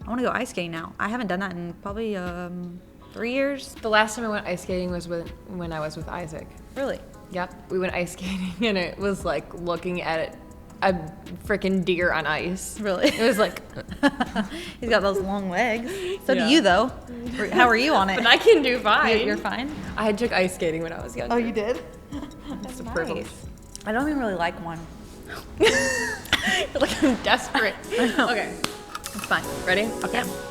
I want to go ice skating now. I haven't done that in probably 3 years. The last time I went ice skating was when I was with Isaac. Really? Yep. We went ice skating, and it was like looking at a freaking deer on ice. Really? It was like... He's got those long legs. So Yeah. do you, though. How are you on it? But I can do fine. You're fine? I took ice skating when I was younger. Oh, you did? It's a nice. privilege. I don't even really like one. You're like, I'm desperate. Okay. It's fine. Ready? Okay. Yeah.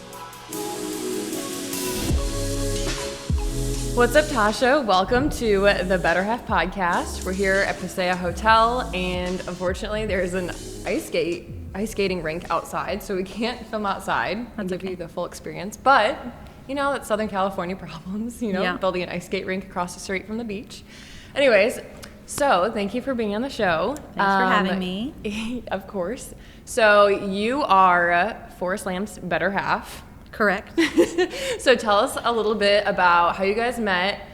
What's up, Tasha? Welcome to the Better Half podcast. We're here at Paseo Hotel, and unfortunately, there's an ice skating rink outside, so we can't film outside and give you the full experience. But you know, that's Southern California problems. You know, Yeah. building an ice skate rink across the street from the beach. Anyways, so thank you for being on the show. Thanks for having me. Of course. So you are Forrest Lamp's better half. Correct. So tell us a little bit about how you guys met.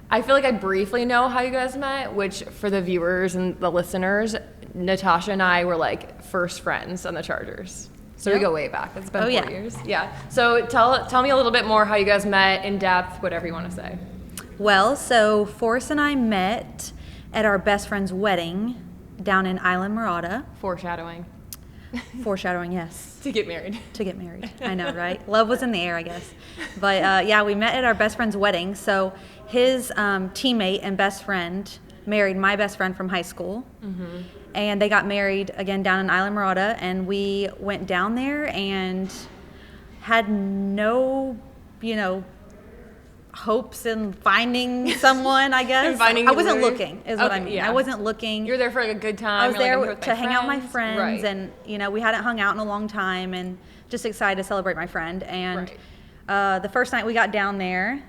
I feel like I briefly know how you guys met, which for the viewers and the listeners, Natosha and I were like first friends on the Chargers. So we go way back. It's been 4 years. Yeah. So tell me a little bit more how you guys met, in depth, whatever you want to say. Well, so Forrest and I met at our best friend's wedding down in Island Murata. Foreshadowing. Foreshadowing, yes. To get married. To get married. I know, right? Love was in the air, I guess. But yeah, we met at our best friend's wedding. So his teammate and best friend married my best friend from high school. Mm-hmm. And they got married again down in Island Murata. And we went down there and had no, hopes in finding someone, I guess. I wasn't looking, is what I mean. Yeah. I wasn't looking. You were there for like a good time. I was there like, to hang out with my friends, right. And we hadn't hung out in a long time, and just excited to celebrate my friend. And the first night we got down there,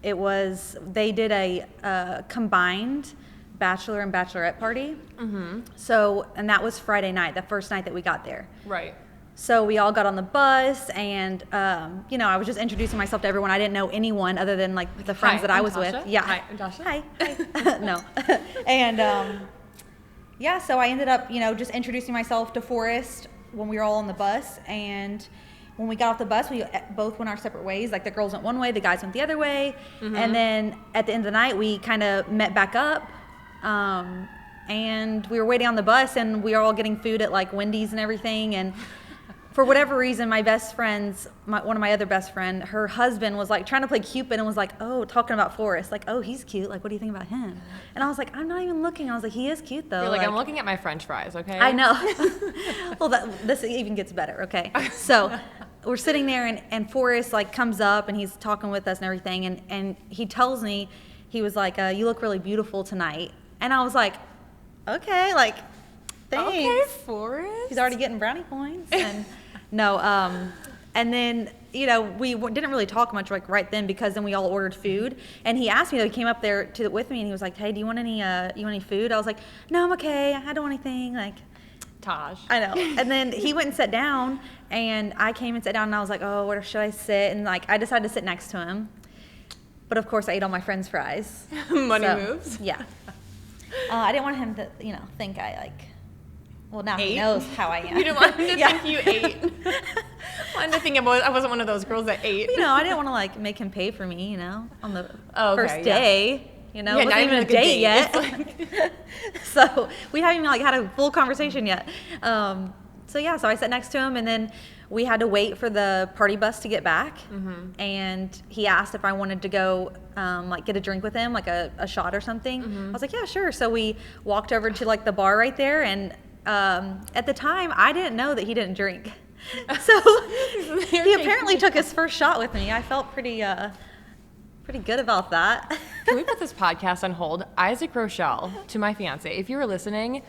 they did a combined bachelor and bachelorette party. Mm-hmm. So, and that was Friday night, the first night that we got there. Right. So we all got on the bus, and I was just introducing myself to everyone. I didn't know anyone other than like the friends that I was Natosha. with. Yeah. Hi, Natosha. Hi. No. And so I ended up, just introducing myself to Forrest when we were all on the bus. And when we got off the bus, we both went our separate ways. Like the girls went one way, the guys went the other way. Mm-hmm. And then at the end of the night, we kind of met back up. And we were waiting on the bus, and we were all getting food at like Wendy's and everything. And for whatever reason, my best friend's, one of my other best friend, her husband was like trying to play Cupid and was like, oh, talking about Forrest. Like, oh, he's cute. Like, what do you think about him? And I was like, I'm not even looking. I was like, he is cute though. You're like, I'm looking at my French fries, okay? I know. Well, this even gets better, okay? So we're sitting there, and Forrest like comes up, and he's talking with us and everything. And he tells me, he was like, you look really beautiful tonight. And I was like, okay, like, thanks. Okay, Forrest. He's already getting brownie points. And no, and then, we didn't really talk much like right then, because then we all ordered food. And he asked me, he came up there with me, and he was like, hey, do you want any food? I was like, no, I'm okay. I don't want anything. Like, Taj. I know. And then he went and sat down, and I came and sat down, and I was like, oh, where should I sit? And like, I decided to sit next to him. But of course I ate all my friend's fries. Money moves. Yeah. I didn't want him to, think I like. Well, now he knows how I am. You didn't want him to think you ate. Wanted to think I wasn't one of those girls that ate. I didn't want to like make him pay for me, on the first yeah. day. It wasn't not even a like date yet. So we haven't even like had a full conversation yet. So I sat next to him, and then we had to wait for the party bus to get back. Mm-hmm. And he asked if I wanted to go get a drink with him, like a shot or something. Mm-hmm. I was like, yeah, sure. So we walked over to like the bar right there, and at the time I didn't know that he didn't drink. So he apparently took his first shot with me. I felt pretty good about that. Can we put this podcast on hold? Isaac Rochell, to my fiancée, if you were listening,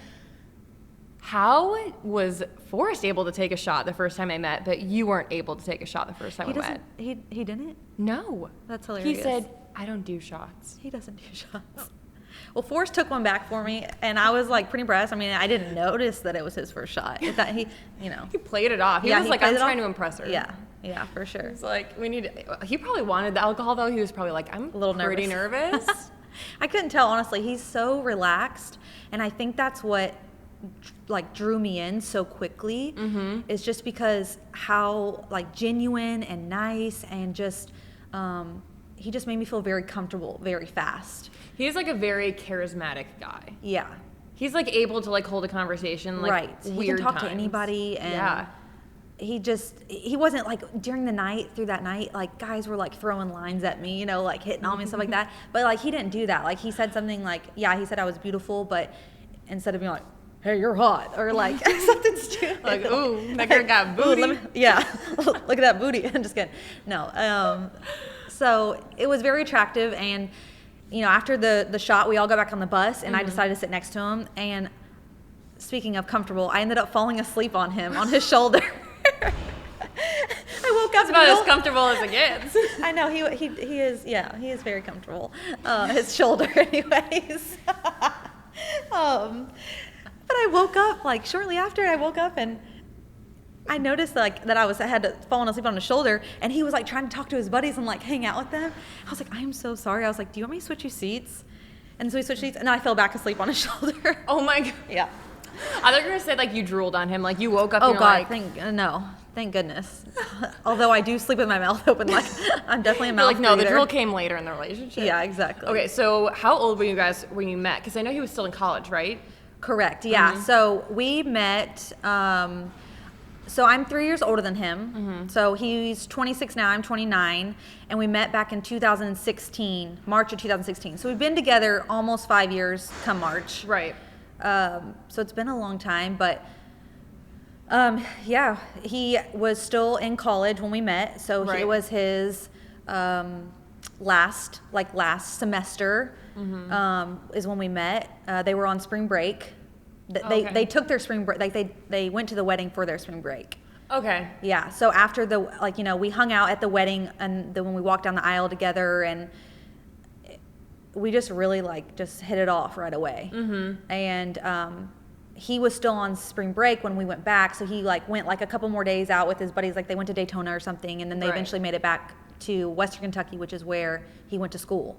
how was Forrest able to take a shot the first time I met, but you weren't able to take a shot the first time we met? He didn't? No. That's hilarious. He said, I don't do shots. He doesn't do shots. Well, Forrest took one back for me, and I was like pretty impressed. I mean, I didn't notice that it was his first shot. That he played it off. He was like, I'm trying to impress her. Yeah, for sure. It's like, he probably wanted the alcohol though. He was probably like, I'm a little pretty nervous. I couldn't tell, honestly. He's so relaxed, and I think that's what like drew me in so quickly is just because how like genuine and nice and just he just made me feel very comfortable very fast. He's like a very charismatic guy. Yeah. He's like able to like hold a conversation like right. weird He can talk times. to anybody, and he wasn't like during the night through that night like guys were like throwing lines at me, you know, like hitting on me and stuff like that. But like he didn't do that. Like he said something like, yeah, he said I was beautiful, but instead of being like, hey, you're hot, or like something stupid. Like, ooh, that girl got booty. Ooh, look at that booty. I'm just kidding. No. So it was very attractive, and you know, after the shot, we all got back on the bus, and I decided to sit next to him. And speaking of comfortable, I ended up falling asleep on him, on his shoulder. I woke up. It's about as comfortable as it gets. I know he is. Yeah, he is very comfortable. His shoulder, anyways. But I woke up like shortly after. I woke up and I noticed like that I had fallen asleep on his shoulder, and he was like trying to talk to his buddies and like hang out with them. I was like, I am so sorry. I was like, do you want me to switch you seats? And so we switched seats, and I fell back asleep on his shoulder. Oh my god. Yeah. I thought you were gonna say like you drooled on him, like you woke up. Oh and you're God, like, thank goodness. Although I do sleep with my mouth open, like I'm definitely a mouth like no, the breather. drool came later in the relationship. Yeah, exactly. Okay, so how old were you guys when you met? Because I know he was still in college, right? Correct. Yeah. So we met. So I'm 3 years older than him. So he's 26 now. I'm 29, and we met back in 2016, March of 2016. So we've been together almost 5 years. Come March. Right. So it's been a long time, but yeah, he was still in college when we met. So Right. it was his last semester is when we met. They were on spring break. Okay. They took their spring break. Like they went to the wedding for their spring break. Okay. Yeah. So after we hung out at the wedding, and then when we walked down the aisle together, and we just really just hit it off right away. And he was still on spring break when we went back, so he went a couple more days out with his buddies. Like they went to Daytona or something, and then they Right. eventually made it back to Western Kentucky, which is where he went to school.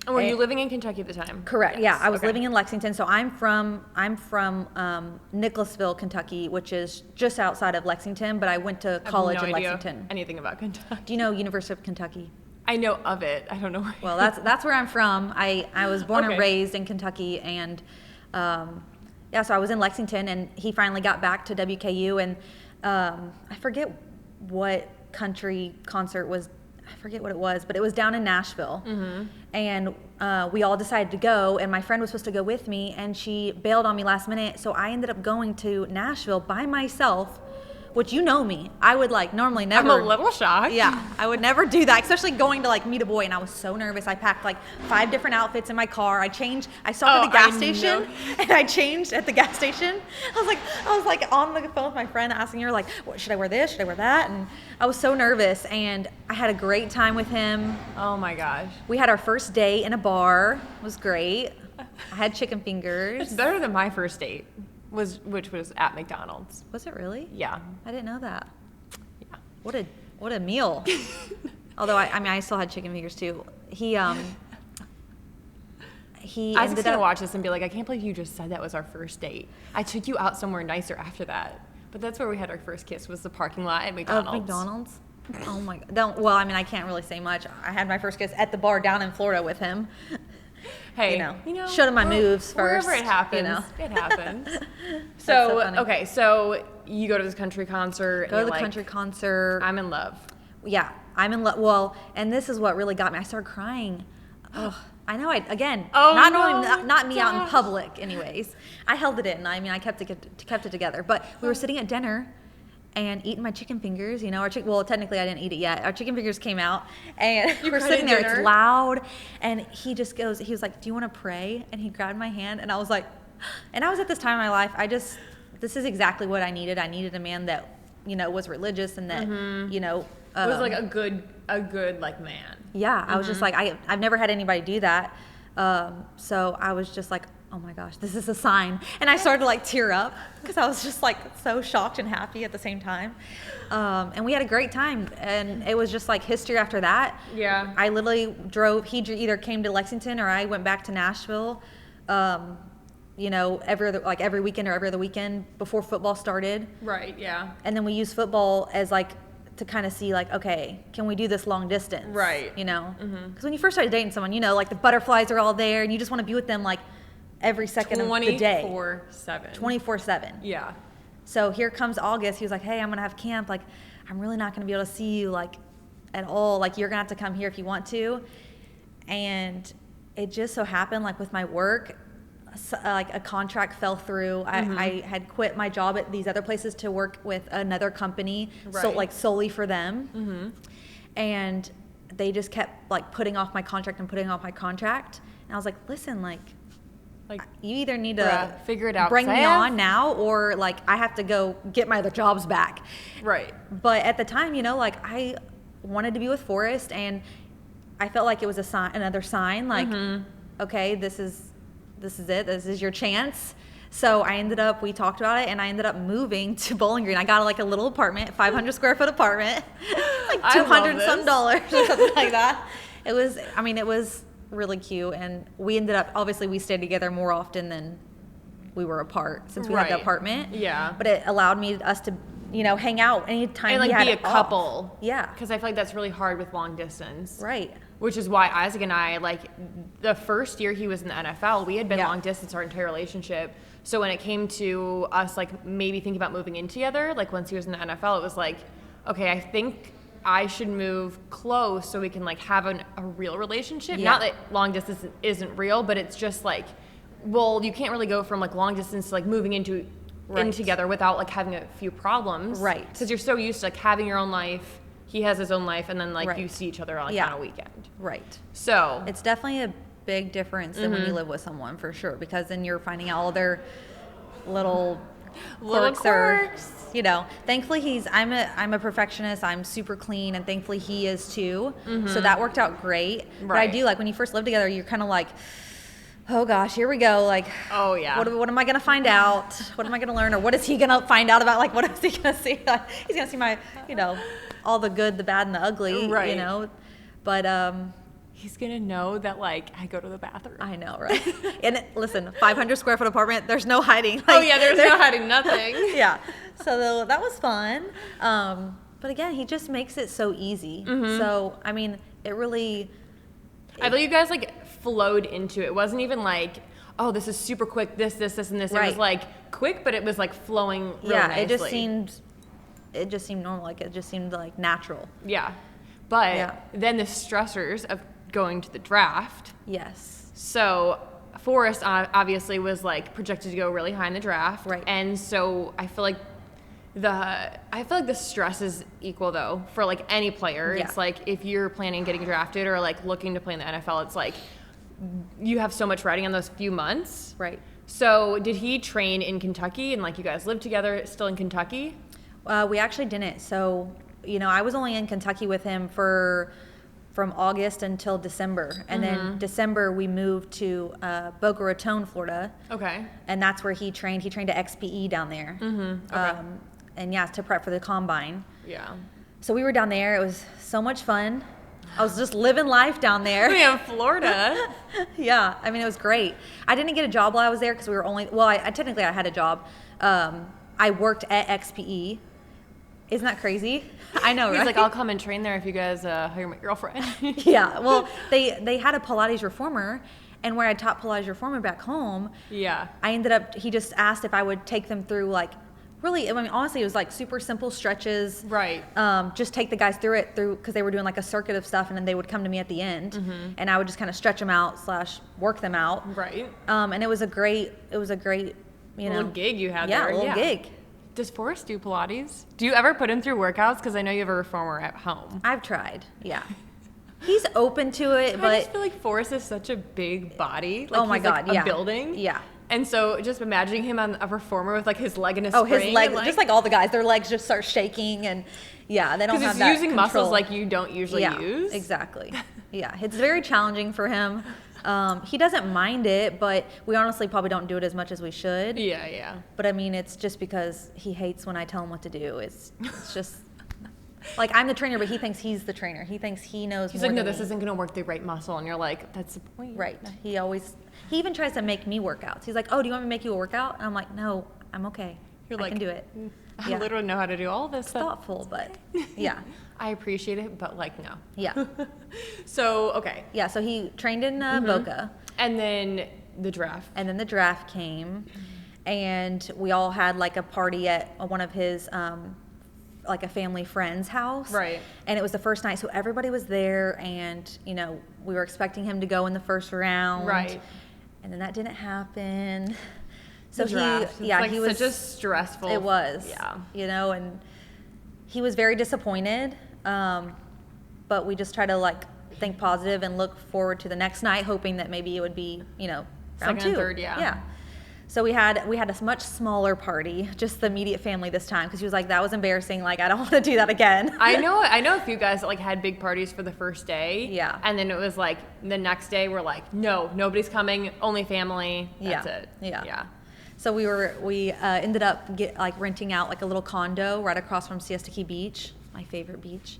And were you living in Kentucky at the time? Correct. Yes. Yeah, I was Okay. living in Lexington. So I'm from Nicholasville, Kentucky, which is just outside of Lexington. But I went to I have college no in idea Lexington. anything about Kentucky. Do you know University of Kentucky? I know of it. I don't know where. Well, that's where I'm from. I was born and Okay. raised in Kentucky, and yeah, so I was in Lexington, and he finally got back to WKU, and I forget what country concert was. I forget what it was, but it was down in Nashville, and we all decided to go, and my friend was supposed to go with me, and she bailed on me last minute, so I ended up going to Nashville by myself, which you know me. I would normally never. I'm a little shocked. Yeah, I would never do that, especially going to meet a boy, and I was so nervous. I packed 5 different outfits in my car. I stopped at the gas station, and I changed at the gas station. I was on the phone with my friend asking her what should I wear, this, should I wear that, and I was so nervous, and I had a great time with him. Oh my gosh. We had our first date in a bar. It was great. I had chicken fingers. It's better than my first date, which was at McDonald's. Was it really? Yeah. I didn't know that. Yeah. What a meal. Although I still had chicken fingers too. He Isaac's gonna watch this and be like, I can't believe you just said that was our first date. I took you out somewhere nicer after that. But that's where we had our first kiss, was the parking lot at McDonald's. McDonald's? Oh my God. I can't really say much. I had my first kiss at the bar down in Florida with him. Hey, showed him my moves first. Wherever it happens, it happens. So funny. Okay, so you go to this country concert. Go to the country concert. I'm in love. Yeah, I'm in love. Well, and this is what really got me. I started crying. Ugh. I know. Not me out in public. Anyways, I held it in. I kept it together. But we were sitting at dinner and eating my chicken fingers. Well, technically I didn't eat it yet. Our chicken fingers came out, and we're sitting there. It's loud, and he was like, "Do you want to pray?" And he grabbed my hand, and I was like, and I was at this time in my life. This is exactly what I needed. I needed a man that was religious and that was like a good man. Yeah, I was just I've never had anybody do that. So I was just like, oh my gosh, this is a sign. And I started to tear up because I was just so shocked and happy at the same time. And we had a great time. And it was just history after that. Yeah. I literally drove, he either came to Lexington or I went back to Nashville. every weekend or every other weekend before football started. Right, yeah. And then we use football as like to kind of see like, okay, can we do this long distance? Right. Because when you first started dating someone, like the butterflies are all there and you just want to be with them like every second of the day. 24/7. 24/7. Yeah. So here comes August. He was like, hey, I'm going to have camp. Like, I'm really not going to be able to see you like at all. Like, you're going to have to come here if you want to. And it just so happened, like with my work, like a contract fell through. I had quit my job at these other places to work with another company, so like solely for them. And they just kept like putting off my contract. And I was like, listen, like you either need to figure it out, bring me on now, or like I have to go get my other jobs back. Right. But at the time, like I wanted to be with Forrest, and I felt like it was another sign, like, okay, this is it. This is your chance. So we talked about it, and I ended up moving to Bowling Green. I got like a little apartment, 500 square foot apartment, like $200 some or something like that. It was really cute, and we ended up, obviously we stayed together more often than we were apart since we had the apartment. Yeah. But it allowed us to, hang out anytime and like we had be a couple. Yeah. Because I feel like that's really hard with long distance. Right. Which is why Isaac and I, like, the first year he was in the NFL, we had been long distance our entire relationship. So when it came to us, like, maybe thinking about moving in together, like, once he was in the NFL, it was like, okay, I think I should move close so we can, like, have a real relationship. Yeah. Not that long distance isn't real, but it's just, like, well, you can't really go from, like, long distance to, like, moving in together without, like, having a few problems. Right. Because you're so used to, like, having your own life. He has his own life, and then like you see each other like on a weekend. Right. So it's definitely a big difference than when you live with someone, for sure, because then you're finding out all their little quirks. Thankfully I'm a perfectionist. I'm super clean, and thankfully he is too. So that worked out great. Right. But I do, like, when you first live together, you're kind of like, oh gosh, here we go. Like, oh yeah, what am I gonna find out? What am I gonna learn? Or what is he gonna find out about? Like, what is he gonna see? Like, he's gonna see my, all the good, the bad, and the ugly. Right. But he's gonna know that, like, I go to the bathroom. I know, right? And listen, 500 square foot apartment. There's no hiding. Like, oh yeah, there's no hiding nothing. Yeah. So that was fun. But again, he just makes it so easy. So I mean, it really. I feel you guys like flowed into it. It wasn't even like, oh, this is super quick, this, and this. Right. It was like quick, but it was like flowing really nicely. It just seemed normal. Like, it just seemed like natural. Yeah. But then the stressors of going to the draft. Yes. So Forrest obviously was like projected to go really high in the draft. Right. And so I feel like the stress is equal though for like any player. Yeah. It's like if you're planning getting drafted or like looking to play in the NFL, it's like you have so much riding on those few months. Right. So did he train in Kentucky, and like you guys live together still in Kentucky? We actually didn't. So, I was only in Kentucky with him from August until December. And then December we moved to Boca Raton, Florida. Okay. And that's where he trained. He trained at XPE down there. Okay. And to prep for the combine. Yeah. So we were down there. It was so much fun. I was just living life down there. Man, Florida. Yeah. I mean, it was great. I didn't get a job while I was there because we were only, I technically I had a job. I worked at XPE. Isn't that crazy? I know, right? He's like, I'll come and train there if you guys hire my girlfriend. Yeah. Well, they had a Pilates reformer, and where I taught Pilates reformer back home, he just asked if I would take them through, like, really, I mean, honestly, it was like super simple stretches. Right. Just take the guys through because they were doing like a circuit of stuff, and then they would come to me at the end, and I would just kind of stretch them out / work them out. Right. And it was a great, little gig you had there. Yeah, a little gig. Does Forrest do Pilates? Do you ever put him through workouts? Because I know you have a reformer at home. I've tried, yeah. He's open to it, but I just feel like Forrest is such a big body. Like, oh my God, a building. Yeah. And so just imagining him on a reformer with like his leg in a spring. Oh, his leg, just like all the guys, their legs just start shaking, and they don't have that because he's using muscles like you don't usually use. Exactly. Yeah, it's very challenging for him. He doesn't mind it, but we honestly probably don't do it as much as we should. Yeah. But I mean, it's just because he hates when I tell him what to do. It's just Like, I'm the trainer, but he thinks he's the trainer. He thinks he knows He's more like, no, than this me. isn't going to work the right muscle. And you're like, that's the point. Right. He even tries to make me workouts. He's like, oh, do you want me to make you a workout? And I'm like, no, I'm okay. You're I like, can do it. I literally know how to do all this It's stuff. thoughtful, but yeah. I appreciate it, but like, no. Yeah. So, okay. Yeah, so he trained in Boca. And then the draft. And then the draft came, and we all had like a party at one of his like a family friend's house. Right. And it was the first night, so everybody was there, and you know, we were expecting him to go in the first round. Right. And then that didn't happen. So The draft. he It's he was such a stressful. It was. Yeah. You know, and he was very disappointed. But we just try to like think positive and look forward to the next night, hoping that maybe it would be, you know, round Second two. and third, yeah. Yeah. So we had a much smaller party, just the immediate family this time, because he was like, that was embarrassing. Like, I don't want to do that again. I know a few guys that like had big parties for the first day. Yeah. And then it was like the next day we're like, no, nobody's coming, only family. That's it. Yeah. Yeah. So we ended up renting out like a little condo right across from Siesta Key Beach, my favorite beach.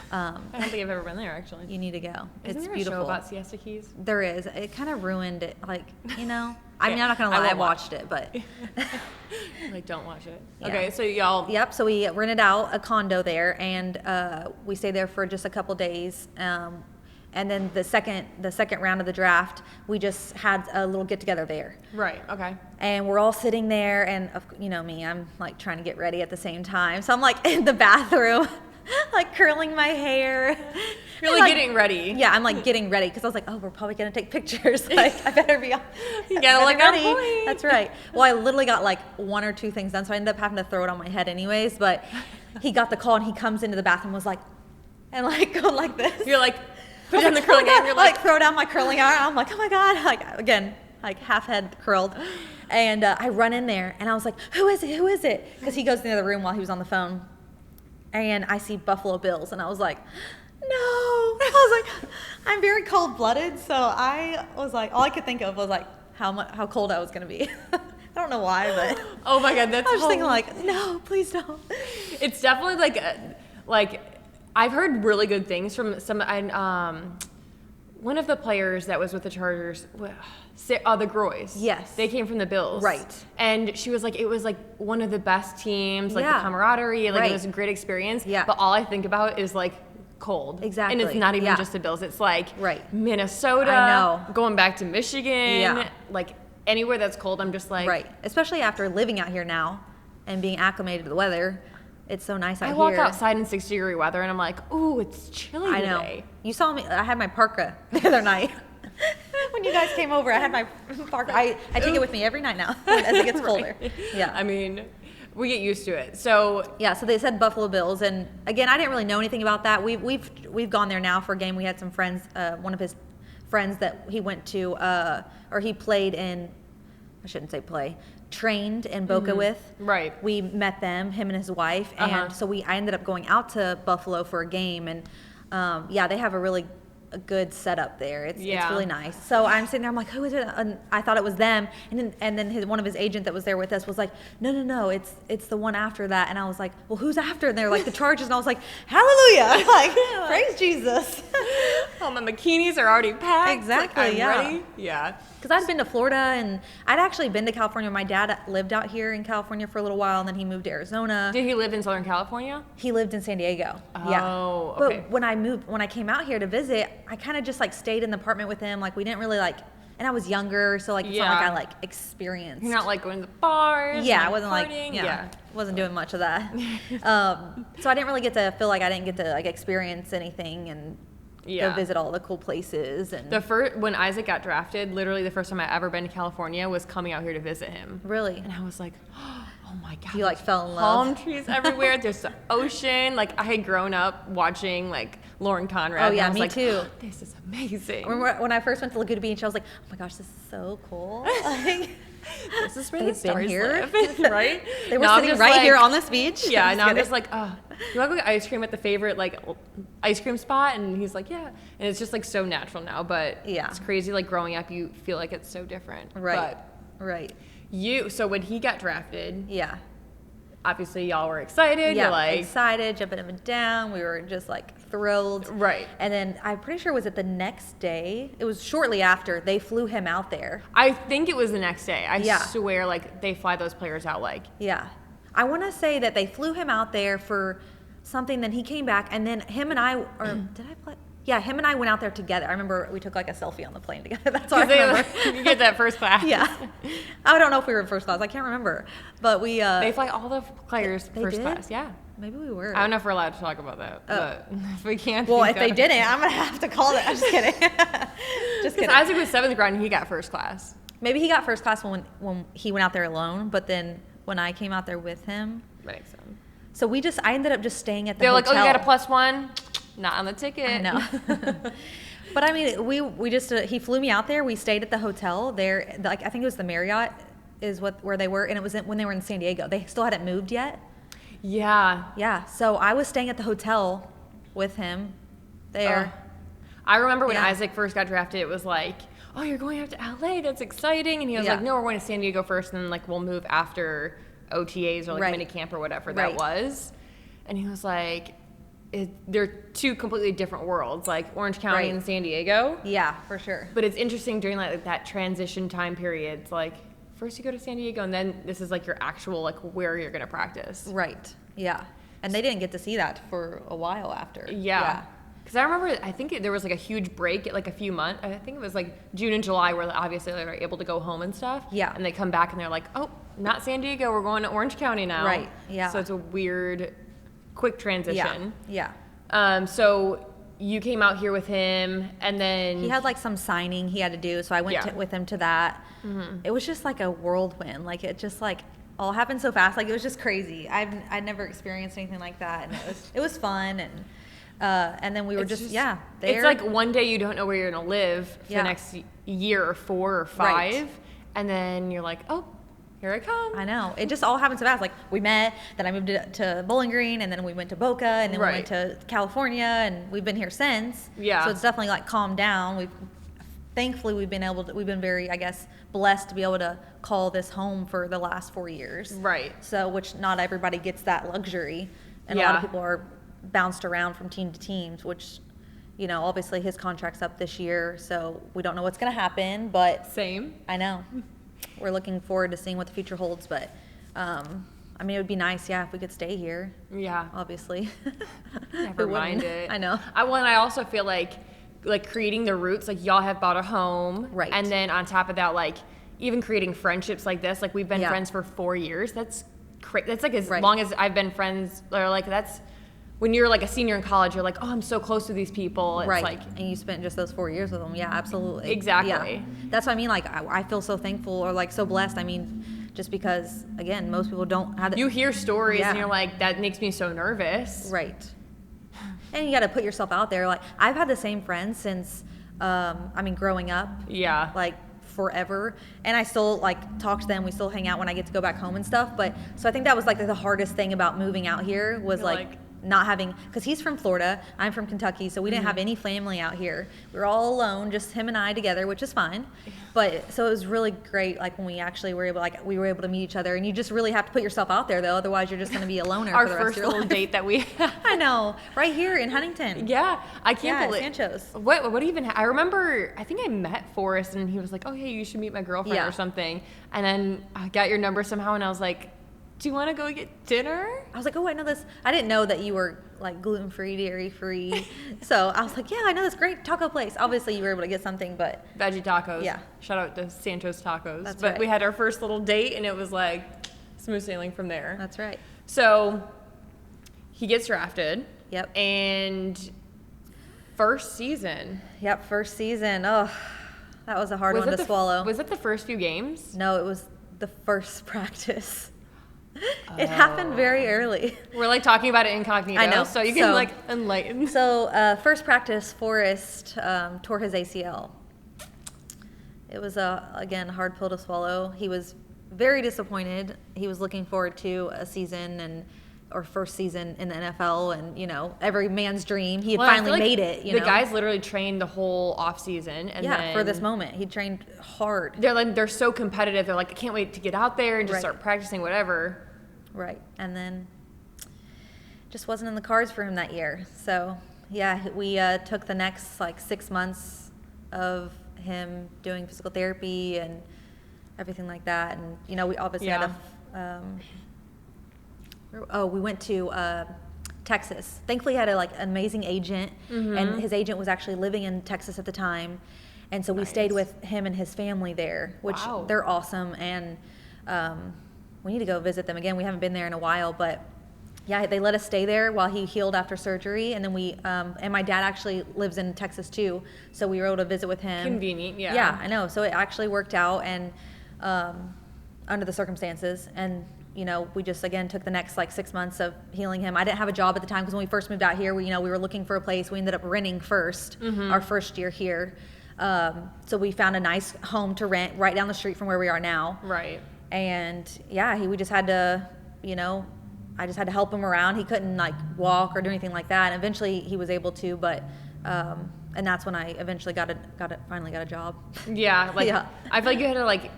I don't think I've ever been there actually. You need to go. Isn't It's there beautiful. a show about Siesta Keys? There is. It kind of ruined it. Like, you know, I mean, I'm not gonna I lie, I won't watch. watched it, but Like, don't watch it. Yeah. Okay, so y'all. yep. So we rented out a condo there, and we stayed there for just a couple days. And then the second round of the draft, we just had a little get together there. Right. Okay. And we're all sitting there, and you know me, I'm like trying to get ready at the same time. So I'm like in the bathroom, like curling my hair. You're And, like getting ready. Yeah, I'm like getting ready because I was like, oh, we're probably gonna take pictures. Like, I better be. You gotta look on ready. point. That's right. Well, I literally got like one or two things done, so I ended up having to throw it on my head anyways. But he got the call, and he comes into the bathroom, was like, and like go like this. You're like, put down the curling iron. You're like throw down my curling iron. I'm like, oh my god, like again, like half head curled. And I run in there, and I was like, who is it? Who is it? Because he goes into the room while he was on the phone, and I see Buffalo Bills, and I was like, no. I was like, I'm very cold blooded, so I was like, all I could think of was like how cold I was gonna be. I don't know why, but Oh my god, that's. I was thinking like, no, please don't. It's definitely like I've heard really good things from some. One of the players that was with the Chargers, the Groys. Yes. They came from the Bills. Right. And she was like, it was like one of the best teams, like Yeah. the camaraderie, like Right. it was a great experience. Yeah. But all I think about is like cold. Exactly. And it's not even Yeah. just the Bills. It's like Right. Minnesota. I know. Going back to Michigan. Yeah. Like anywhere that's cold, I'm just like. Right. Especially after living out here now and being acclimated to the weather. It's so nice out I here. walk outside in 60-degree weather and I'm like, ooh, it's chilly I know. today. You saw me. I had my parka the other night. When you guys came over, I had my parka. I take it with me every night now as it gets colder. Right. Yeah. I mean, we get used to it. So Yeah, so they said Buffalo Bills, and again, I didn't really know anything about that. We've gone there now for a game. We had some friends, one of his friends that he went to, or he played in. I shouldn't say play. Trained in Boca with. Right. We met them, him and his wife, and so I ended up going out to Buffalo for a game, and yeah, they have a good setup there. It's really nice. So I'm sitting there, I'm like, who is it? And I thought it was them, and then one of his agent that was there with us was like, no, it's the one after that. And I was like, well, who's after? And they're like, the Chargers. And I was like, hallelujah, like praise Jesus. oh, my bikinis are already packed. Exactly, Like, I'm yeah. ready. Yeah. Because I'd been to Florida, and I'd actually been to California. My dad lived out here in California for a little while, and then he moved to Arizona. Did he live in Southern California? He lived in San Diego. Oh, Yeah. okay. But when I came out here to visit, I kind of just like stayed in the apartment with him. Like we didn't really like, and I was younger, so like it's not like Yeah. I like experienced. You're not like going to the bars. Yeah, and, I wasn't like, partying? yeah, wasn't doing much of that. So I didn't really get to feel like I didn't get to like experience anything and go visit all the cool places. And When Isaac got drafted, literally the first time I ever been to California was coming out here to visit him. really, And I was like, oh my God. you like fell in Palm love. trees everywhere. There's the ocean. Like I had grown up watching like Lauren Conrad. Oh, yeah, and I was me like, too. This is amazing. When I first went to Laguna Beach, I was like, oh my gosh, this is so cool. Like, This is where they've the been stars here, live, right? They were Now I'm sitting just right like- here on this beach. Yeah, Just now I'm kidding. just like, you want to go get ice cream at the favorite like ice cream spot? And he's like, yeah. And it's just like so natural now, but Yeah. it's crazy. Like growing up, you feel like it's so different. Right. But Right. so when he got drafted, Yeah. obviously y'all were excited. Yeah, You're like excited, jumping up and down. We were just like thrilled. Right. And then I'm pretty sure it was it the next day? It was shortly after they flew him out there. I think it was the next day. I Yeah. swear, like, they fly those players out, like. Yeah. I want to say that they flew him out there for something, then he came back, and then him and I, or did I play? Yeah, him and I went out there together. I remember we took like a selfie on the plane together. That's all I remember. You get that first class. Yeah. I don't know if we were in first class. I can't remember. But we... They fly all the players They first did? class, yeah. Maybe we were. I don't know if we're allowed to talk about that, but if we can't. Well, if they didn't, I'm going to have to call that. I'm just kidding. Just kidding. Isaac was 7th grade and he got first class. Maybe he got first class when he went out there alone, but then when I came out there with him... Makes sense. So I ended up just staying at the They're hotel. like, oh, you got a +1? Not on the ticket. I know. But I mean, we just he flew me out there. We stayed at the hotel there. Like I think it was the Marriott is where they were, and it was when they were in San Diego. They still hadn't moved yet. Yeah. Yeah. So I was staying at the hotel with him there. I remember when Yeah. Isaac first got drafted, it was like, oh, you're going out to LA. That's exciting. And he was Yeah. like, no, we're going to San Diego first, and then like we'll move after OTAs or like Right. mini camp or whatever Right. that was. And he was like, they're two completely different worlds, like Orange County Right. and San Diego. Yeah, for sure. But it's interesting during like that transition time period. It's like first you go to San Diego, and then this is like your actual like where you're gonna practice. Right. Yeah. And they didn't get to see that for a while after. Yeah. Because I remember, I think there was like a huge break, like a few months. I think it was like June and July, where obviously they were able to go home and stuff. Yeah. And they come back and they're like, oh, not San Diego, we're going to Orange County now. Right. Yeah. So it's a weird, quick transition. Yeah. So you came out here with him, and then He had like some signing he had to do, so I went Yeah. with him to that. It was just like a whirlwind. Like it just like all happened so fast. Like it was just crazy. I'd never experienced anything like that, and it was fun. And then we were It's just it's there. like one day you don't know where you're gonna live for Yeah. the next year or 4 or 5, Right. and then you're like, oh, here I come. I know. It just all happened so fast. Like we met, then I moved to Bowling Green, and then we went to Boca, and then we went to California, and we've been here since. Yeah. So it's definitely like calmed down. Thankfully we've been very, I guess, blessed to be able to call this home for the last 4 years. Right. So which not everybody gets that luxury, and a lot of people are bounced around from team to teams, which, you know, obviously his contract's up this year, so we don't know what's going to happen, but Same. I know. We're looking forward to seeing what the future holds, but I mean, it would be nice, if we could stay here, Yeah. obviously. Never Who mind wouldn't? it. I know. I also feel like creating the roots, like y'all have bought a home. Right. And then on top of that, like even creating friendships like this, like we've been Yeah. friends for 4 years. That's that's like as Right. long as I've been friends, or like that's when you're like a senior in college, you're like, oh, I'm so close to these people. It's Right. like, And you spent just those 4 years with them. Yeah, absolutely. Exactly. Yeah. That's what I mean. Like, I feel so thankful or like so blessed. I mean, just because, again, most people don't have you hear stories Yeah. and you're like, that makes me so nervous. Right. And you got to put yourself out there. Like, I've had the same friends since, growing up. Yeah. Like, forever. And I still, like, talk to them. We still hang out when I get to go back home and stuff. But, so I think that was, like, the hardest thing about moving out here was, You're like not having, because he's from Florida, I'm from Kentucky, so we didn't have any family out here. We were all alone, just him and I together, which is fine. But so it was really great, like when we actually were able, to meet each other. And you just really have to put yourself out there, though, otherwise you're just going to be a loner Our for the rest first of your little life. date that we had. I know, right here in Huntington. Yeah, I can't Yeah, believe Sancho's. What even? I remember. I think I met Forrest, and he was like, "Oh, hey, you should meet my girlfriend Yeah. or something." And then I got your number somehow, and I was like, "Do you want to go get dinner?" I was like, oh, I know this. I didn't know that you were like gluten-free, dairy-free. So I was like, yeah, I know this great taco place. Obviously, you were able to get something, but Veggie tacos. Yeah. Shout out to Santos Tacos. That's but right. we had our first little date, and it was like smooth sailing from there. that's right. So he gets drafted. Yep. And first season. Yep, first season. Oh, that was a hard one to swallow. Was it the first few games? No, it was the first practice. It happened very early. We're like talking about it incognito. I know. So you can like enlighten. So first practice, Forrest tore his ACL. It was again, a hard pill to swallow. He was very disappointed. He was looking forward to a season or first season in the NFL, and you know, every man's dream. He had Well, I finally feel like made it. You the know? guys literally trained the whole off season, and yeah, then for this moment, he trained hard. they're so competitive. They're like, I can't wait to get out there and just Right. start practicing whatever. Right. And then just wasn't in the cards for him that year. So, yeah, we took the next, like, 6 months of him doing physical therapy and everything like that. And, you know, we obviously had we went to Texas. Thankfully, he had an amazing agent, and his agent was actually living in Texas at the time. And so we stayed with him and his family there, which they're awesome. And we need to go visit them again. We haven't been there in a while, but yeah, they let us stay there while he healed after surgery. And then and my dad actually lives in Texas too, so we were able to visit with him. Convenient, yeah. Yeah, I know. So it actually worked out, and under the circumstances. And, you know, we just, again, took the next, like, 6 months of healing him. I didn't have a job at the time because when we first moved out here, we were looking for a place. We ended up renting first, our first year here. So we found a nice home to rent right down the street from where we are now. Right. And yeah, we just had to, you know, I just had to help him around. He couldn't, like, walk or do anything like that. And eventually he was able to, but, and that's when I eventually finally got a job. Yeah. Like, I feel like you had to, like,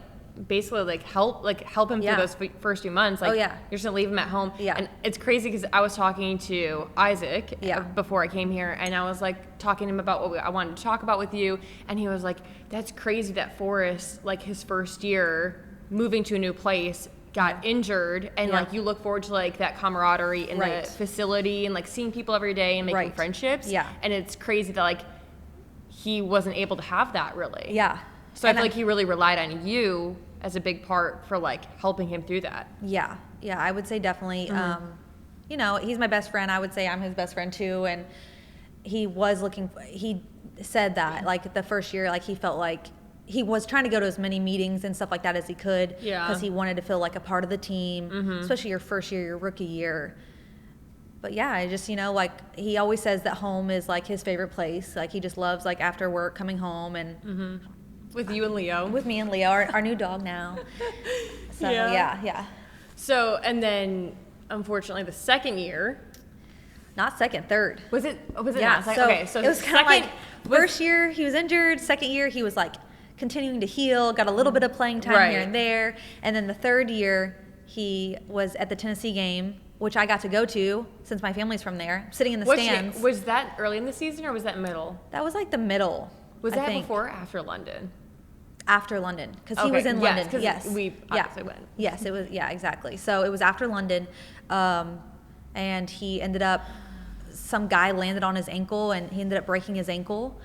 basically, like, help him through those first few months. Like, you're just gonna leave him at home. Yeah. And it's crazy because I was talking to Isaac before I came here, and I was, like, talking to him about what I wanted to talk about with you, and he was like, that's crazy that Forrest, like, his first year moving to a new place, got injured, and like, you look forward to, like, that camaraderie in the facility and, like, seeing people every day and making friendships. Yeah. And it's crazy that, like, he wasn't able to have that, really. Yeah. So I feel like he really relied on you as a big part for, like, helping him through that. Yeah. Yeah, I would say definitely. You know, he's my best friend. I would say I'm his best friend too. And he said that, like, the first year, like, he felt like he was trying to go to as many meetings and stuff like that as he could. Yeah. Because he wanted to feel like a part of the team, especially your first year, your rookie year. But yeah, I just, you know, like, he always says that home is, like, his favorite place. Like, he just loves, like, after work coming home and with you and Leo. With me and Leo, our new dog now. So yeah. So, and then unfortunately the second year. Not second, third. Was it yeah, not? So okay, so it was kind of like first year he was injured, second year he was, like, continuing to heal, got a little bit of playing time here and there. And then the third year he was at the Tennessee game, which I got to go to since my family's from there, sitting in the stands. Was that early in the season or was that middle? That was, like, the middle. Was that before or after London? After London, because he was in London. Yes, we obviously went. Yes, it was. Yeah, exactly. So it was after London, and he ended up. Some guy landed on his ankle, and he ended up breaking his ankle.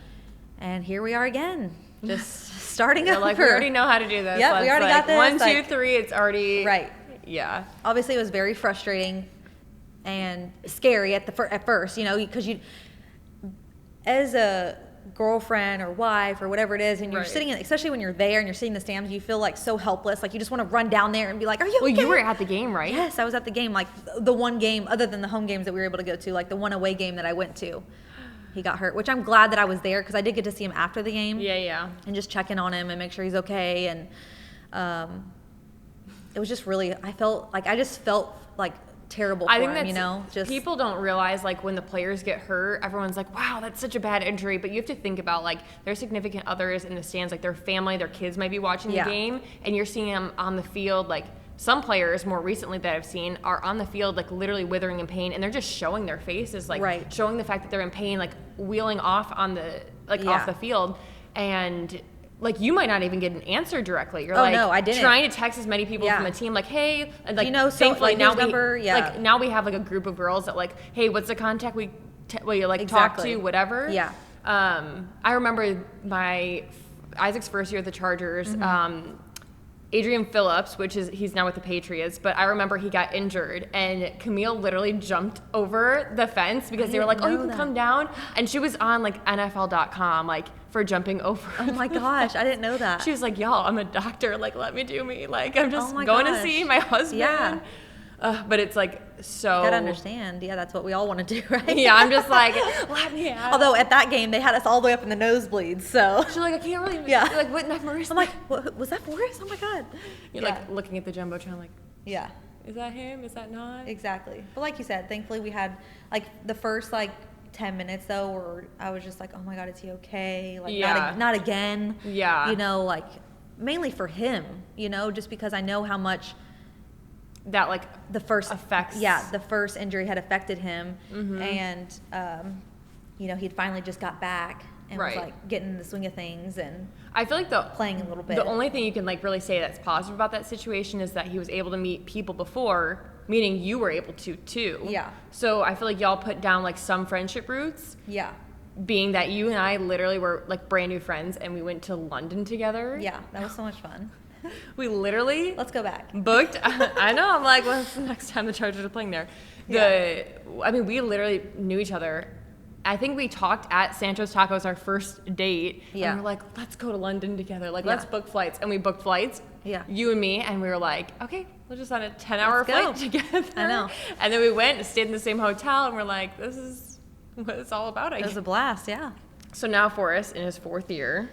And here we are again, just starting over. Like, we already know how to do this. Yep, we already got this. 1, 2, 3. It's already right. Yeah. Obviously, it was very frustrating and scary at first, you know, because as a girlfriend or wife or whatever it is, and you're sitting in, especially when you're there and you're sitting in the stands, you feel, like, so helpless. Like, you just want to run down there and be like, are you okay? Well, you were at the game, right? Yes, I was at the game. Like, the one game other than the home games that we were able to go to, like the one away game that I went to, he got hurt, which I'm glad that I was there because I did get to see him after the game. Yeah. And just check in on him and make sure he's okay. And it was just really, I just felt like terrible for him, you know? Just people don't realize, like, when the players get hurt, everyone's like, wow, that's such a bad injury. But you have to think about, like, their significant others in the stands, like their family, their kids might be watching the game, and you're seeing them on the field. Like, some players more recently that I've seen are on the field, like, literally withering in pain, and they're just showing their faces, like showing the fact that they're in pain, like wheeling off on the off the field. And, like, you might not even get an answer directly. You're no, I didn't. Trying to text as many people from the team, like, hey, and, like, you know, so, thankfully like, now like, now we have, like, a group of girls that, like, hey, what's the contact we talk to, whatever. Yeah. I remember Isaac's first year at the Chargers. Adrian Phillips, he's now with the Patriots, but I remember he got injured, and Camille literally jumped over the fence because they were like, oh, you can come down. And she was on, like, NFL.com, like, for jumping over. Oh my gosh, I didn't know that. She was like, y'all, I'm a doctor, like, let me do me. Like, I'm just going to see my husband. Yeah. But it's, like, so. You gotta understand. Yeah, that's what we all want to do, right? Yeah, I'm just like, let me out. Although at that game, they had us all the way up in the nosebleeds, so. She's like, I can't really. Yeah. You're like, what, not Marissa? I'm like, what, was that Forrest? Oh my God. You're like looking at the Jumbotron, like. Yeah. Is that him? Is that not? Exactly. But like you said, thankfully we had, like, the first, like, 10 minutes though where I was just like, oh my God, is he okay? Like, not again. Yeah. You know, like, mainly for him, you know, just because I know how much that like the first affects. the first injury had affected him, and you know, he'd finally just got back and was like getting in the swing of things, and I feel like playing a little bit. The only thing you can like really say that's positive about that situation is that he was able to meet people before, meaning you were able to too. Yeah. So I feel like y'all put down like some friendship roots. Yeah. Being that you and I literally were like brand new friends and we went to London together. Yeah, that was so much fun. We literally let's go back. Booked. I know. I'm like, when's the next time the Chargers are playing there? I mean, we literally knew each other. I think we talked at Sancho's Tacos our first date. Yeah. And we're like, let's go to London together. Like, let's book flights. And we booked flights. Yeah. You and me. And we were like, okay, we'll just on a 10-hour flight together. I know. And then we went and stayed in the same hotel. And we're like, this is what it's all about. It was a blast. Yeah. So now Forrest in his 4th year.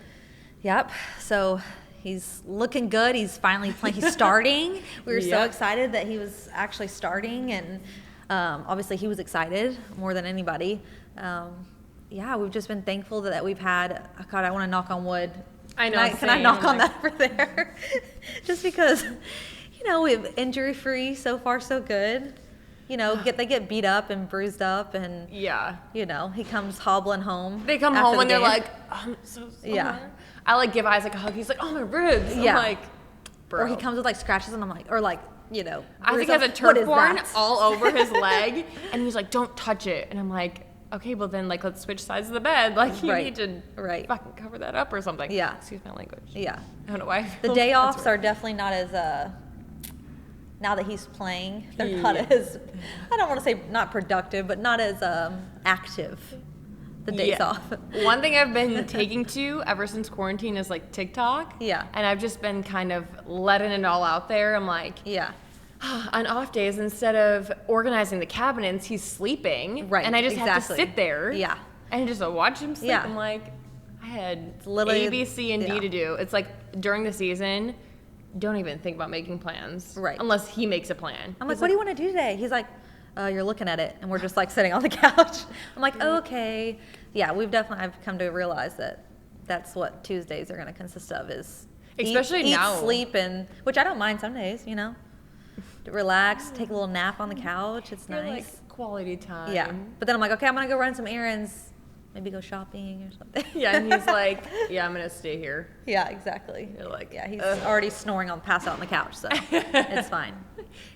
Yep. So he's looking good. He's finally playing. He's starting. We were so excited that he was actually starting. And obviously he was excited more than anybody. Yeah, we've just been thankful that we've had, God, I want to knock on wood. I know. Can I knock on that over there? Just because, you know, we've injury-free, so far so good. You know, they get beat up and bruised up, and, you know, he comes hobbling home. They come home and they're like, oh, I'm so sorry. Yeah. I like give Isaac a hug. He's like, oh, my ribs. I'm like, bro. Or he comes with like scratches, and I'm like, or like, you know. Isaac has a turf burn all over his leg, and he's like, don't touch it. And I'm like, okay, well then, like, let's switch sides of the bed. Like, you need to fucking cover that up or something. Yeah. Excuse my language. Yeah. I don't know why. The day offs are definitely not as, now that he's playing, they're not as, I don't want to say not productive, but not as active. The days off. One thing I've been taking to ever since quarantine is like TikTok. Yeah. And I've just been kind of letting it all out there. I'm like, on off days, instead of organizing the cabinets, he's sleeping. Right. And I just have to sit there. Yeah. And just watch him sleep. I'm like, I had A, B, C, and D to do. It's like during the season, don't even think about making plans. Right. Unless he makes a plan. I'm like, what do you want to do today? He's like, you're looking at it, and we're just like sitting on the couch. I'm like, oh, okay. Yeah, I've come to realize that that's what Tuesdays are going to consist of, is especially eat, now. Sleep, and which I don't mind some days, you know. Relax, take a little nap on the couch. It's nice. Like quality time. Yeah. But then I'm like, okay, I'm going to go run some errands. Maybe go shopping or something. Yeah, and he's like, yeah, I'm going to stay here. Yeah, exactly. You're like, yeah, he's already snoring passed out on the couch, so it's fine.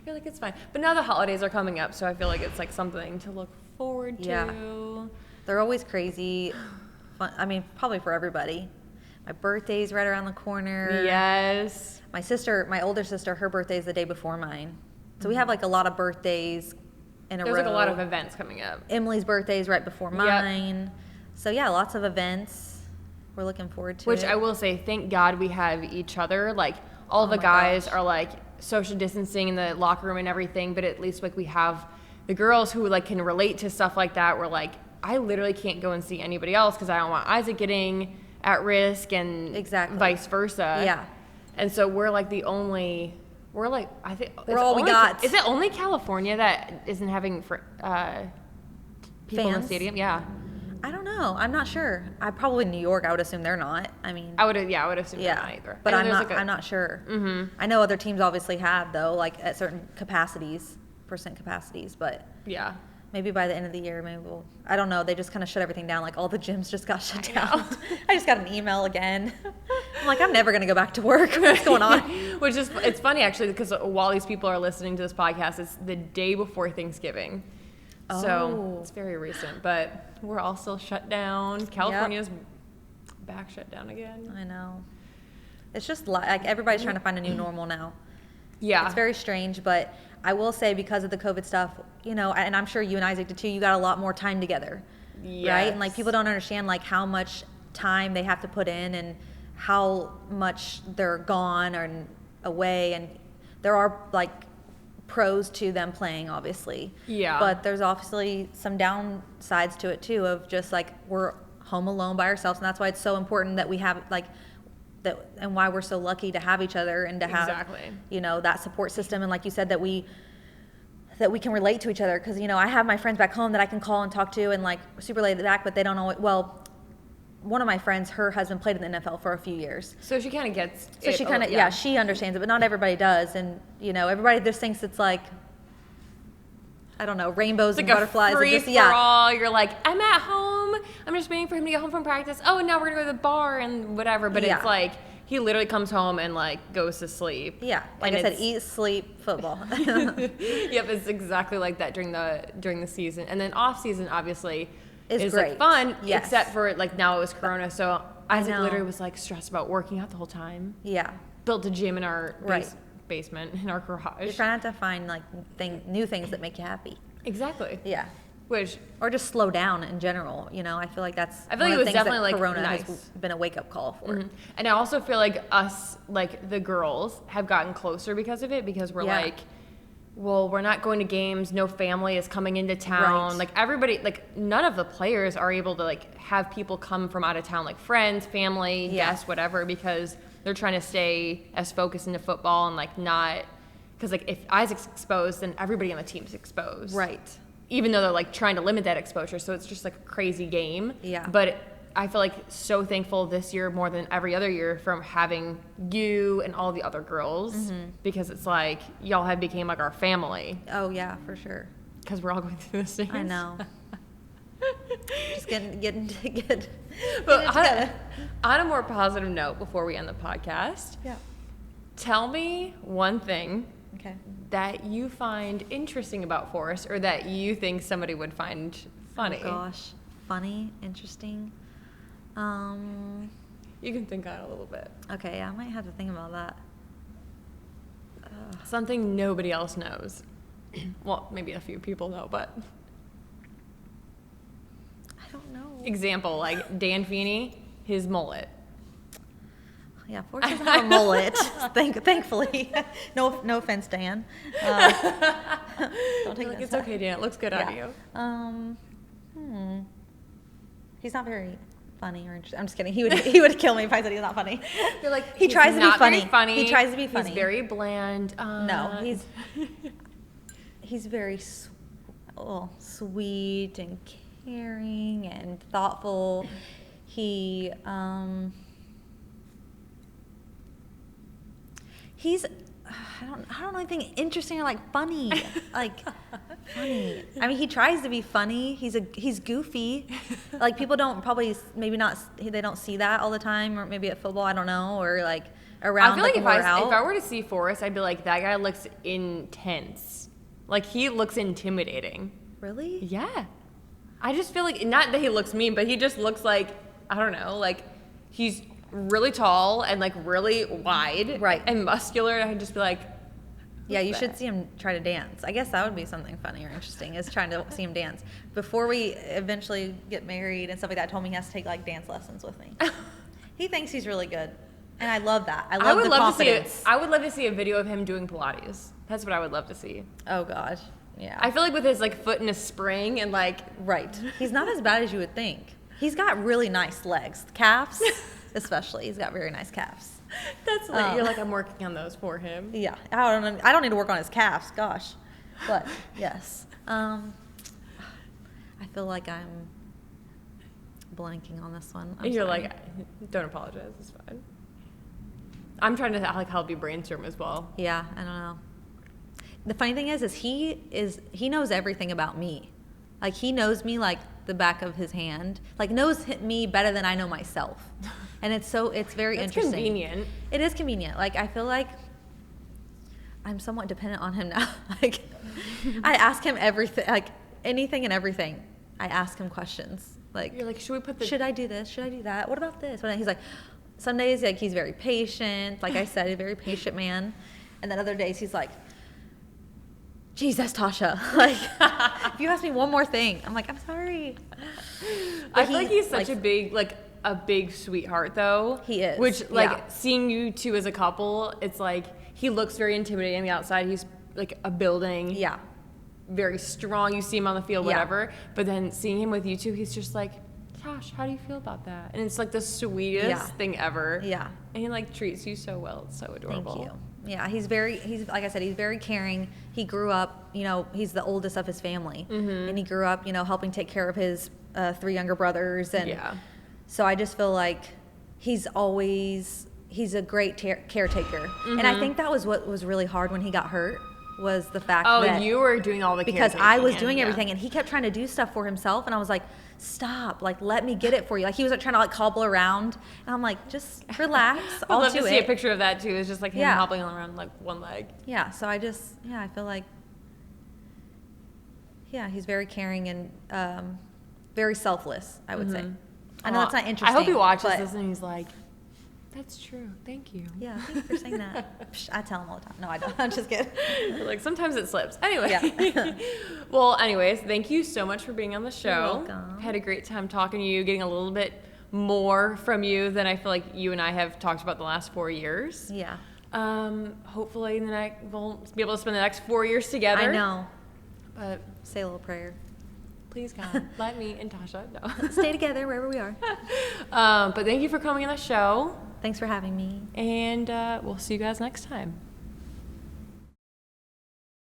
You're like, it's fine. But now the holidays are coming up, so I feel like it's like something to look forward to. Yeah. They're always crazy. Fun. I mean, probably for everybody. My birthday's right around the corner. Yes. My older sister, her birthday's the day before mine. So we have like a lot of birthdays in a row. There's like a lot of events coming up. Emily's birthday's right before mine. So yeah, lots of events. We're looking forward to it. Which I will say, thank God we have each other. Like all the guys are like social distancing in the locker room and everything, but at least like we have the girls who like can relate to stuff like that. We're like, I literally can't go and see anybody else because I don't want Isaac getting at risk, and vice versa. Yeah. And so we're like I think we're all we got. Is it only California that isn't having people in the stadium? Yeah. I don't know. I'm not sure. Probably New York. I would assume they're not. I mean, I would assume they're not either. But I'm not sure. Mm-hmm. I know other teams obviously have, though, like at certain percent capacities. But yeah, maybe by the end of the year, I don't know. They just kind of shut everything down. Like all the gyms just got shut down. I just got an email again. I'm like, I'm never gonna go back to work. What's going on? Which is, it's funny actually, because while these people are listening to this podcast, it's the day before Thanksgiving. So it's very recent, but we're all still shut down. California's back shut down again. I know. It's just like everybody's trying to find a new normal now. Yeah. It's very strange, but I will say because of the COVID stuff, you know, and I'm sure you and Isaac did too, you got a lot more time together. Yes. Right? And like people don't understand like how much time they have to put in and how much they're gone or away, and there are like pros to them playing, obviously. Yeah. But there's obviously some downsides to it too, of just like we're home alone by ourselves, and that's why it's so important that we have like that, and why we're so lucky to have each other and to have you know that support system, and like you said, that we can relate to each other, because you know I have my friends back home that I can call and talk to and like super laid back, but they don't always, well, one of my friends, her husband played in the NFL for a few years. So she kind of gets So it. she kind of, she understands it, but not everybody does. And, everybody just thinks it's like, I don't know, rainbows and butterflies. It's like a free for all. You're like, I'm at home. I'm just waiting for him to get home from practice. Oh, and now we're going to go to the bar and whatever. But it's like, he literally comes home and like goes to sleep. Yeah. Like I said, eat, sleep, football. Yep, it's exactly like that during the season. And then off season, obviously, is like fun, except for like now it was Corona. So Isaac literally was like stressed about working out the whole time. Yeah. Built a gym in our basement in our garage. You're trying to find like new things that make you happy. Exactly. Yeah. Or just slow down in general. I feel like that's one of the things definitely that like Corona has been a wake up call for. Mm-hmm. And I also feel like us, like the girls, have gotten closer because of it, because we're like, well, we're not going to games. No family is coming into town. Right. Like everybody, like none of the players are able to like have people come from out of town, like friends, family, guests, whatever, because they're trying to stay as focused into football and like not, because like if Isaac's exposed, then everybody on the team's exposed. Right. Even though they're like trying to limit that exposure, so it's just like a crazy game. Yeah. But I feel like so thankful this year more than every other year from having you and all the other girls, because it's like y'all have became like our family. Oh yeah, for sure. Because we're all going through this thing. I know. Just getting together. But on a more positive note, before we end the podcast, tell me one thing that you find interesting about Forrest, or that you think somebody would find funny. Oh gosh, funny, interesting. You can think on it a little bit. Okay, I might have to think about that. Something nobody else knows. Well, maybe a few people know, but I don't know. Example, like Dan Feeney, his mullet. Yeah, Forrest doesn't have a mullet. Thankfully, no offense, Dan. Don't take It's okay, Dan. It looks good on you. He's not very funny or interesting. I'm just kidding. He would kill me if I said he's not funny. You're like, he tries to be funny. He tries to be funny. He's very bland. No, he's very sweet and caring and thoughtful. He's I don't know anything interesting or like funny. Funny. I mean, he tries to be funny. He's goofy. Like people don't they don't see that all the time, or maybe at football, I don't know, or like around. I feel like if I I were to see Forrest, I'd be like, that guy looks intense. Like he looks intimidating. Really? Yeah. I just feel like, not that he looks mean, but he just looks like, I don't know, like he's really tall and like really wide, and muscular, and I'd just be like, yeah, you should see him try to dance. I guess that would be something funny or interesting, is trying to see him dance. Before we eventually get married and stuff like that, I told him he has to take like dance lessons with me. He thinks he's really good, and I love that. I love the confidence. I would love to see a video of him doing Pilates. That's what I would love to see. Oh gosh, yeah. I feel like with his like foot in a spring and like he's not as bad as you would think. He's got really nice legs, calves. Especially, he's got very nice calves. That's like you're like, I'm working on those for him. Yeah, I don't need to work on his calves, gosh, but yes. I feel like I'm blanking on this one. You're like, don't apologize, it's fine. I'm trying to like help you brainstorm as well. Yeah, I don't know. The funny thing is he knows everything about me. Like he knows me like the back of his hand. Like knows me better than I know myself. And it's very interesting. Convenient. It is convenient. Like I feel like I'm somewhat dependent on him now. Like I ask him everything, like anything and everything. I ask him questions. Like you're like, should I do this? Should I do that? What about this? He's like, some days like he's very patient. Like I said, a very patient man. And then other days he's like, geez, that's Tasha. Like, if you ask me one more thing, I'm like, I'm sorry. I feel like he's such a big sweetheart, though. He is. Which, seeing you two as a couple, it's like, he looks very intimidating on the outside. He's like a building. Yeah. Very strong. You see him on the field, whatever. But then seeing him with you two, he's just like, Tosh, how do you feel about that? And it's like the sweetest thing ever. Yeah. And he like treats you so well. It's so adorable. Thank you. Yeah, he's like I said, he's very caring. He grew up, he's the oldest of his family. Mm-hmm. And he grew up, helping take care of his 3 younger brothers. And So I just feel like he's a great caretaker. And I think that was what was really hard when he got hurt, was the fact that you were doing all the because caretaking I was doing everything, and he kept trying to do stuff for himself, and I was like, stop, like, let me get it for you. Like, he was trying to like cobble around, and I'm like, just relax. I'd love to see a picture of that too. It's just like him hobbling around like one leg. Yeah, so I feel like, he's very caring and very selfless, I would say. I know that's not interesting. I hope he watches this and he's like, that's true. Thank you. Yeah, thank you for saying that. Psh, I tell him all the time. No, I don't. I'm just kidding. Like, sometimes it slips. Anyway. Yeah. Well, anyways, thank you so much for being on the show. You're welcome. Had a great time talking to you, getting a little bit more from you than I feel like you and I have talked about the last 4 years. Yeah. Hopefully we'll be able to spend the next 4 years together. I know. But say a little prayer. Please, God, let me and Tasha know. Stay together wherever we are. But thank you for coming on the show. Thanks for having me. And we'll see you guys next time.